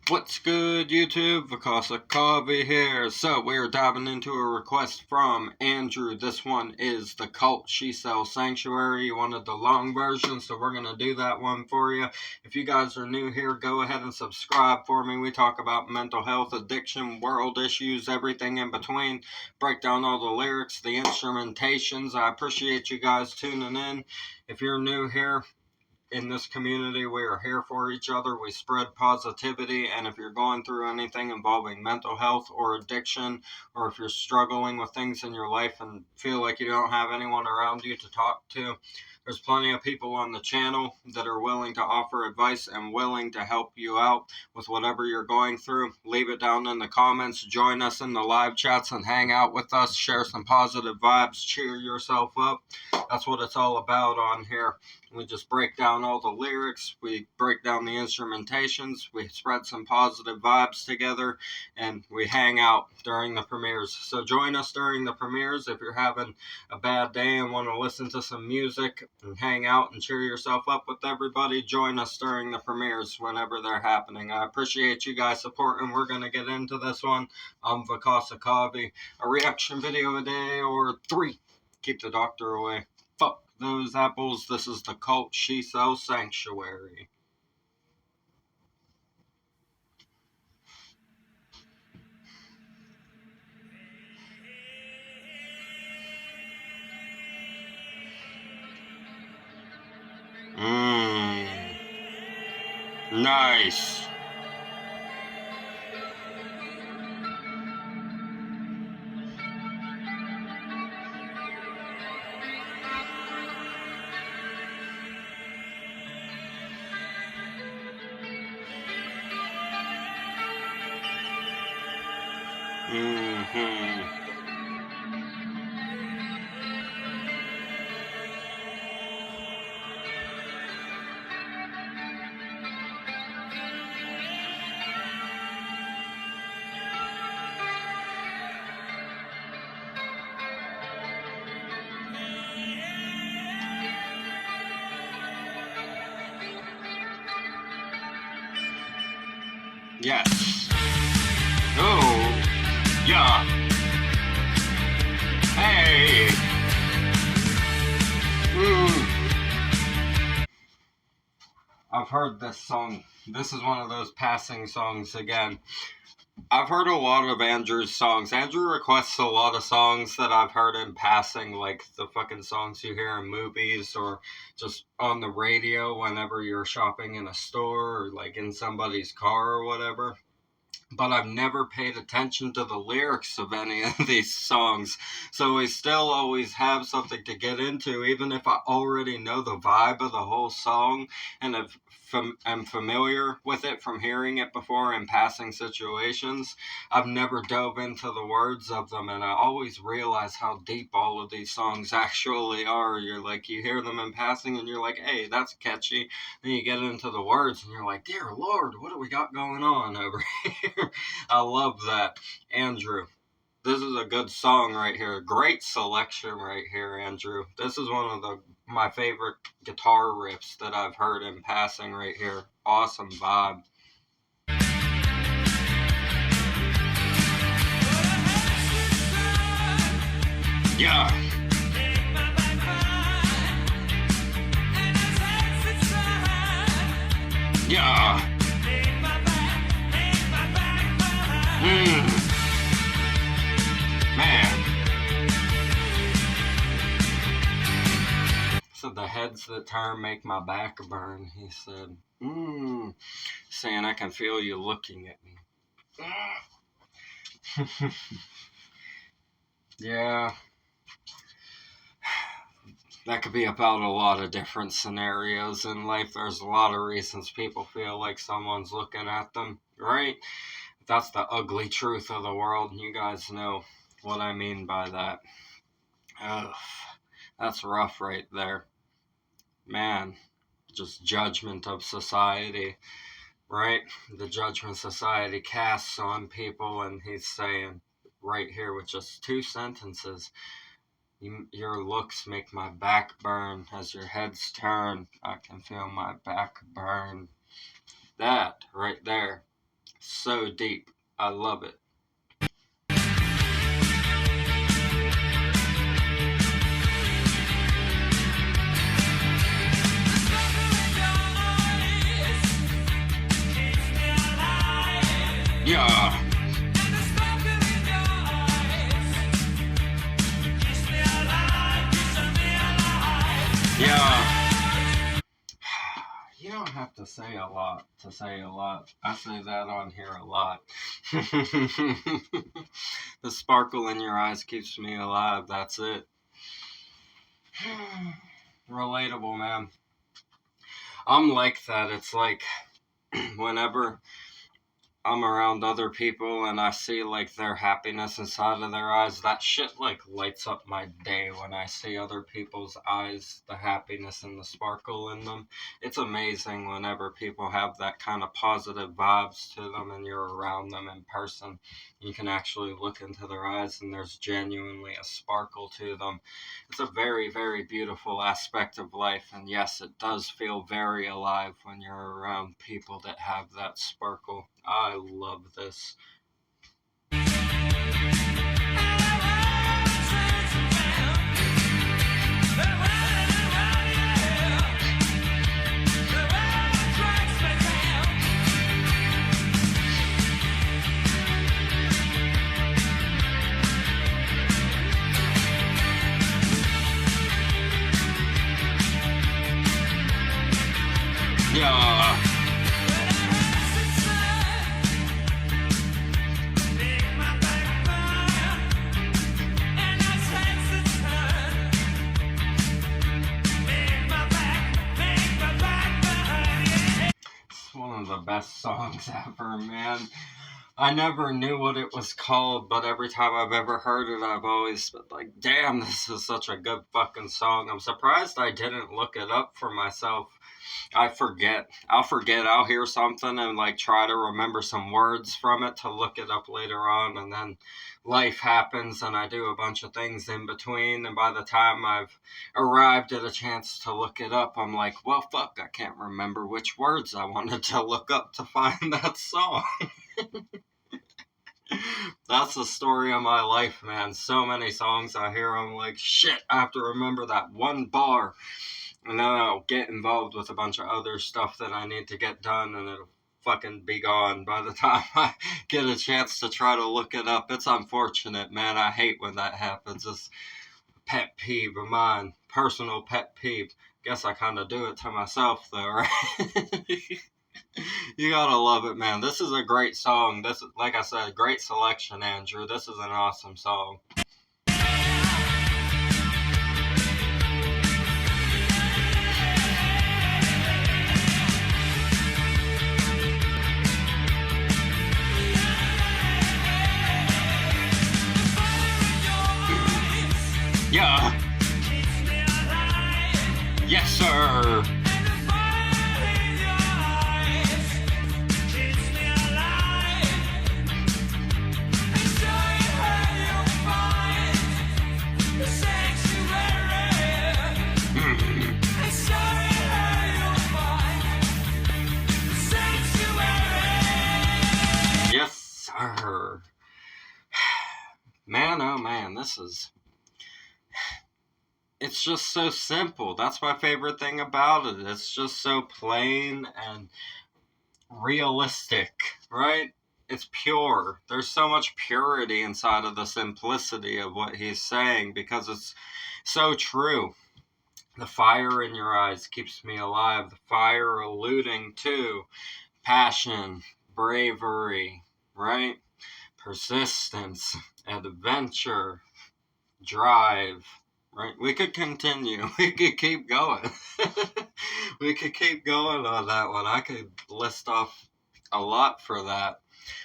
What's good, YouTube? Vakasa Kavi here. So, we are diving into a request from Andrew. This one is the Cult She Sells Sanctuary. You wanted the long version, so we're going to do that one for you. If you guys are new here, go ahead and subscribe for me. We talk about mental health, addiction, world issues, everything in between. Break down all the lyrics, the instrumentations. I appreciate you guys tuning in. If you're new here, in this community, we are here for each other. We spread positivity, and if you're going through anything involving mental health or addiction, or if you're struggling with things in your life and feel like you don't have anyone around you to talk to, there's plenty of people on the channel that are willing to offer advice and willing to help you out with whatever you're going through. Leave it down in the comments. Join us in the live chats and hang out with us. Share some positive vibes. Cheer yourself up. That's what it's all about on here. We just break down all the lyrics, we break down the instrumentations, we spread some positive vibes together, and we hang out during the premieres. So join us during the premieres if you're having a bad day and want to listen to some music and hang out and cheer yourself up with everybody. Join us during the premieres whenever they're happening. I appreciate you guys supporting. We're going to get into this one. I'm Vakasa Kavi. A reaction video a day or 3. Keep the doctor away. Fuck those apples. This is the Cult She Sells Sanctuary. Nice. Yes. Oh. Yeah. Hey. I've heard this song. This is one of those passing songs again. I've heard a lot of Andrew's songs. Andrew requests a lot of songs that I've heard in passing, like the fucking songs you hear in movies or just on the radio whenever you're shopping in a store or like in somebody's car or whatever. But I've never paid attention to the lyrics of any of these songs. So we still always have something to get into, even if I already know the vibe of the whole song and am familiar with it from hearing it before in passing situations. I've never dove into the words of them, and I always realize how deep all of these songs actually are. You're like, you hear them in passing and you're like, hey, that's catchy. Then you get into the words and you're like, dear Lord, what do we got going on over here? I love that. Andrew, this is a good song right here. Great selection right here, Andrew. This is one of my favorite guitar riffs that I've heard in passing right here. Awesome vibe. Yeah. Yeah. Man. So the heads that turn make my back burn, he said. Saying I can feel you looking at me. Yeah. That could be about a lot of different scenarios in life. There's a lot of reasons people feel like someone's looking at them, right? That's the ugly truth of the world. You guys know what I mean by that. Ugh, that's rough right there. Man, just judgment of society, right? The judgment society casts on people, and he's saying right here with just 2 sentences, your looks make my back burn. As your heads turn, I can feel my back burn. That right there So deep. I love it. Yeah. Yeah. You don't have to say a lot to say a lot. I say that on here a lot. The sparkle in your eyes keeps me alive. That's it. Relatable, man. I'm like that. It's like whenever I'm around other people and I see like their happiness inside of their eyes, that shit like lights up my day when I see other people's eyes, the happiness and the sparkle in them. It's amazing whenever people have that kind of positive vibes to them and you're around them in person. You can actually look into their eyes and there's genuinely a sparkle to them. It's a very, very beautiful aspect of life. And yes, it does feel very alive when you're around people that have that sparkle. I love this. Yeah. It's one of the best songs ever, man. I never knew what it was called, but every time I've ever heard it, I've always been like, damn, this is such a good fucking song. I'm surprised I didn't look it up for myself. I forget. I'll forget. I'll hear something and like try to remember some words from it to look it up later on, and then life happens and I do a bunch of things in between, and by the time I've arrived at a chance to look it up, I'm like, well, fuck, I can't remember which words I wanted to look up to find that song. That's the story of my life, man. So many songs I hear, I'm like, shit, I have to remember that one bar. And then I'll get involved with a bunch of other stuff that I need to get done, and it'll fucking be gone by the time I get a chance to try to look it up. It's unfortunate, man. I hate when that happens. It's a pet peeve of mine. Personal pet peeve. Guess I kind of do it to myself, though, right? You gotta love it, man. This is a great song. This is, like I said, great selection, Andrew. This is an awesome song. Yeah. Yes, sir. Yes, sir. Man, oh man, it's just so simple. That's my favorite thing about it. It's just so plain and realistic, right? It's pure. There's so much purity inside of the simplicity of what he's saying because it's so true. The fire in your eyes keeps me alive. The fire alluding to passion, bravery, right? Persistence, adventure, drive, right? We could continue. We could keep going. We could keep going on that one. I could list off a lot for that.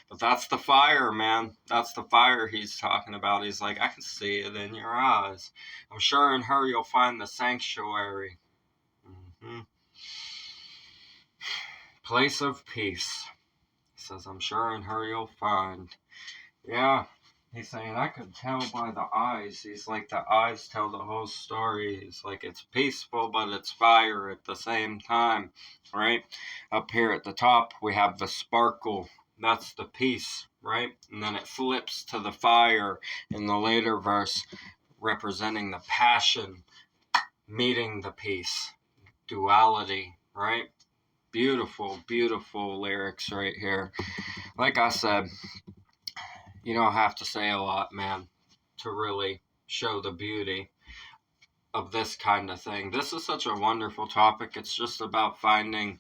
But that's the fire, man. That's the fire he's talking about. He's like, I can see it in your eyes. I'm sure in her you'll find the sanctuary. Mm-hmm. Place of peace. He says, I'm sure in her you'll find. Yeah. He's saying, I could tell by the eyes. He's like, the eyes tell the whole story. He's like, it's peaceful, but it's fire at the same time, right? Up here at the top, we have the sparkle. That's the peace, right? And then it flips to the fire in the later verse, representing the passion meeting the peace. Duality, right? Beautiful, beautiful lyrics right here. Like I said, you don't have to say a lot, man, to really show the beauty of this kind of thing. This is such a wonderful topic. It's just about finding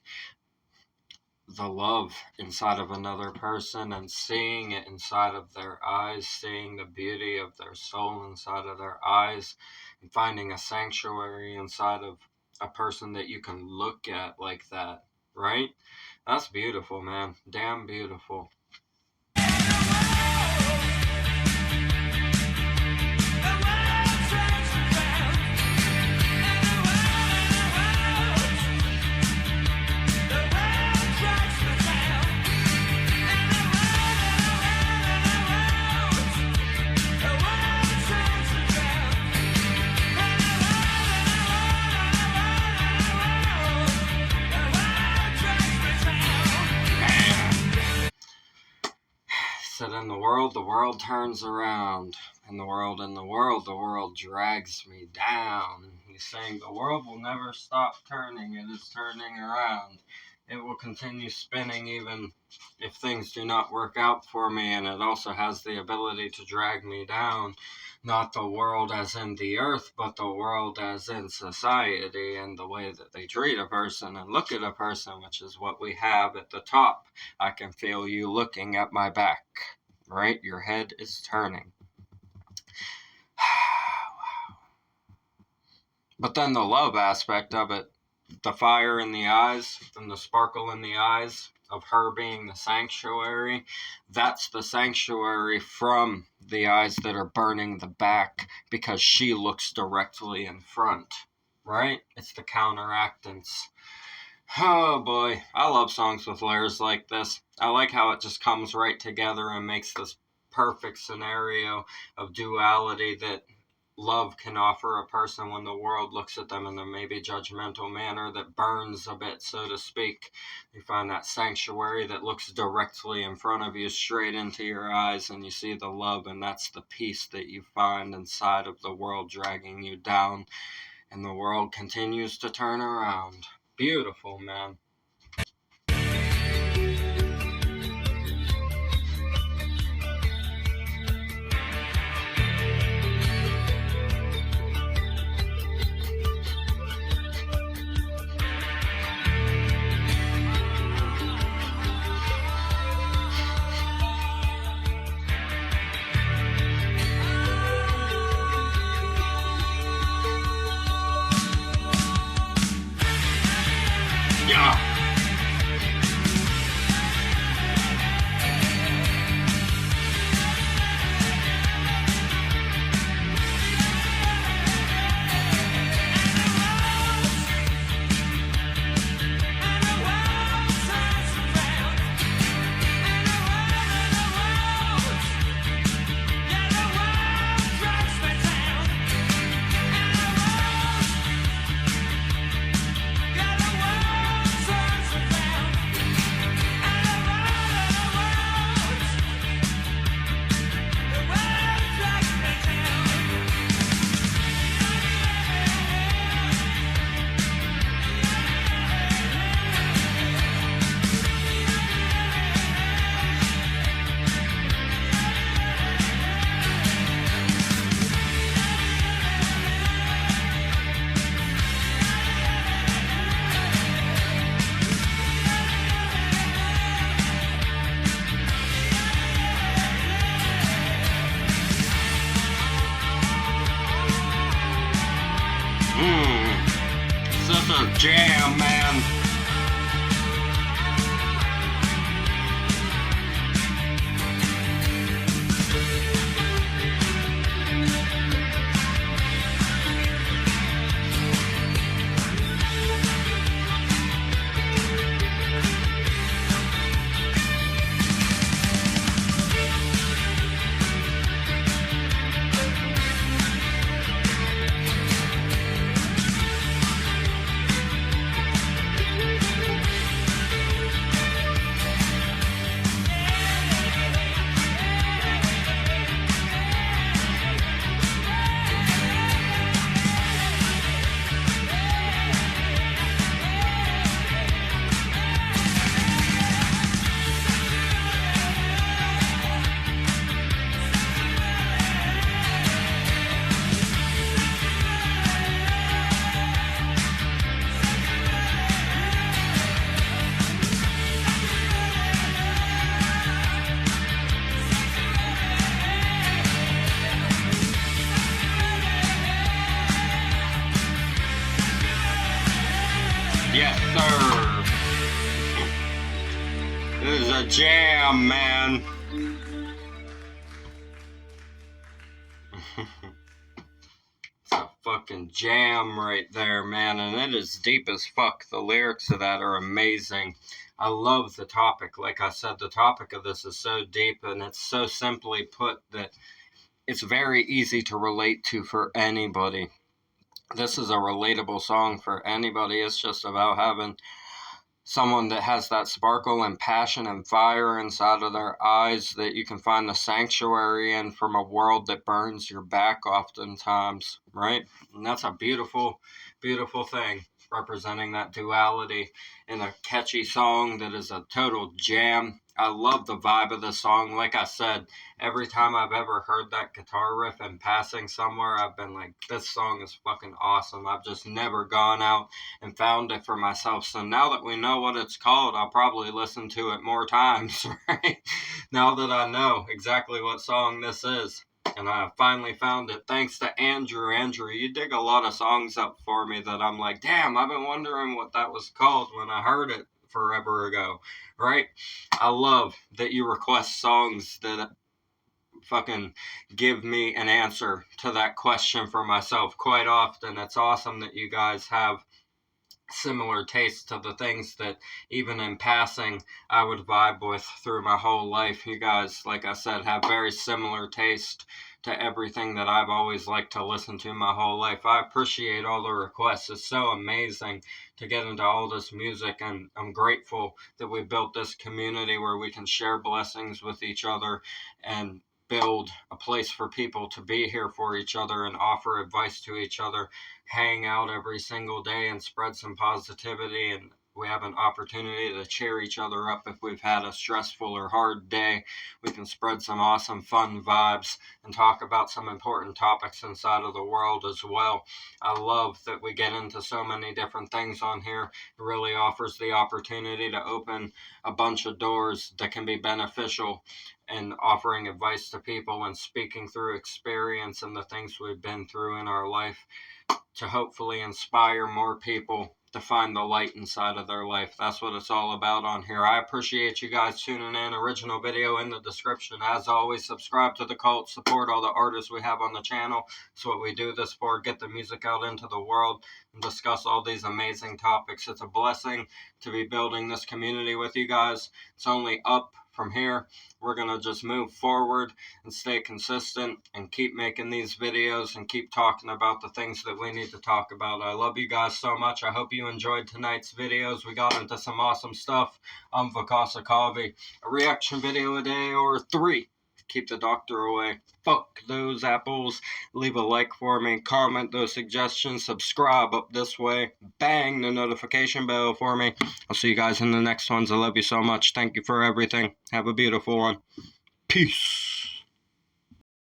the love inside of another person and seeing it inside of their eyes, seeing the beauty of their soul inside of their eyes, and finding a sanctuary inside of a person that you can look at like that, right? That's beautiful, man. Damn beautiful. Said in the world turns around. In the world, the world drags me down. He's saying the world will never stop turning. It is turning around. It will continue spinning even if things do not work out for me, and it also has the ability to drag me down. Not the world as in the earth, but the world as in society and the way that they treat a person and look at a person, which is what we have at the top. I can feel you looking at my back, right? Your head is turning. But then the love aspect of it, the fire in the eyes and the sparkle in the eyes of her being the sanctuary, that's the sanctuary from the eyes that are burning the back because she looks directly in front, right? It's the counteractance. Oh boy, I love songs with layers like this. I like how it just comes right together and makes this perfect scenario of duality that love can offer a person when the world looks at them in a maybe judgmental manner that burns a bit, so to speak. You find that sanctuary that looks directly in front of you, straight into your eyes, and you see the love, and that's the peace that you find inside of the world dragging you down, and the world continues to turn around. Beautiful, man. Yeah. Such a jam, man. Yes, sir. This is a jam, man. It's a fucking jam right there, man, and it is deep as fuck. The lyrics of that are amazing. I love the topic. Like I said, the topic of this is so deep, and it's so simply put that it's very easy to relate to for anybody. This is a relatable song for anybody. It's just about having someone that has that sparkle and passion and fire inside of their eyes that you can find the sanctuary in from a world that burns your back oftentimes, right? And that's a beautiful, beautiful thing, representing that duality in a catchy song that is a total jam. I love the vibe of the song. Like I said, every time I've ever heard that guitar riff in passing somewhere, I've been like, this song is fucking awesome. I've just never gone out and found it for myself. So now that we know what it's called, I'll probably listen to it more times, right? Now that I know exactly what song this is. And I finally found it thanks to Andrew. Andrew, you dig a lot of songs up for me that I'm like, damn, I've been wondering what that was called when I heard it forever ago, right? I love that you request songs that fucking give me an answer to that question for myself quite often. It's awesome that you guys have similar tastes to the things that even in passing I would vibe with through my whole life. You guys, like I said, have very similar taste to everything that I've always liked to listen to my whole life. I appreciate all the requests. It's so amazing to get into all this music, and I'm grateful that we built this community where we can share blessings with each other and build a place for people to be here for each other and offer advice to each other, hang out every single day and spread some positivity. And we have an opportunity to cheer each other up if we've had a stressful or hard day. We can spread some awesome fun vibes and talk about some important topics inside of the world as well. I love that we get into so many different things on here. It really offers the opportunity to open a bunch of doors that can be beneficial, and offering advice to people and speaking through experience and the things we've been through in our life to hopefully inspire more people to find the light inside of their life. That's what it's all about on here. I appreciate you guys tuning in. Original video in the description. As always, subscribe to the cult, support all the artists we have on the channel. It's what we do this for, get the music out into the world and discuss all these amazing topics. It's a blessing to be building this community with you guys. It's only up from here. We're going to just move forward and stay consistent and keep making these videos and keep talking about the things that we need to talk about. I love you guys so much. I hope you enjoyed tonight's videos. We got into some awesome stuff. I'm Vakasa Kavi. A reaction video a day or 3. Keep the doctor away. Fuck those apples. Leave a like for me. Comment those suggestions. Subscribe up this way. Bang the notification bell for me. I'll see you guys in the next ones. I love you so much. Thank you for everything. Have a beautiful one. Peace.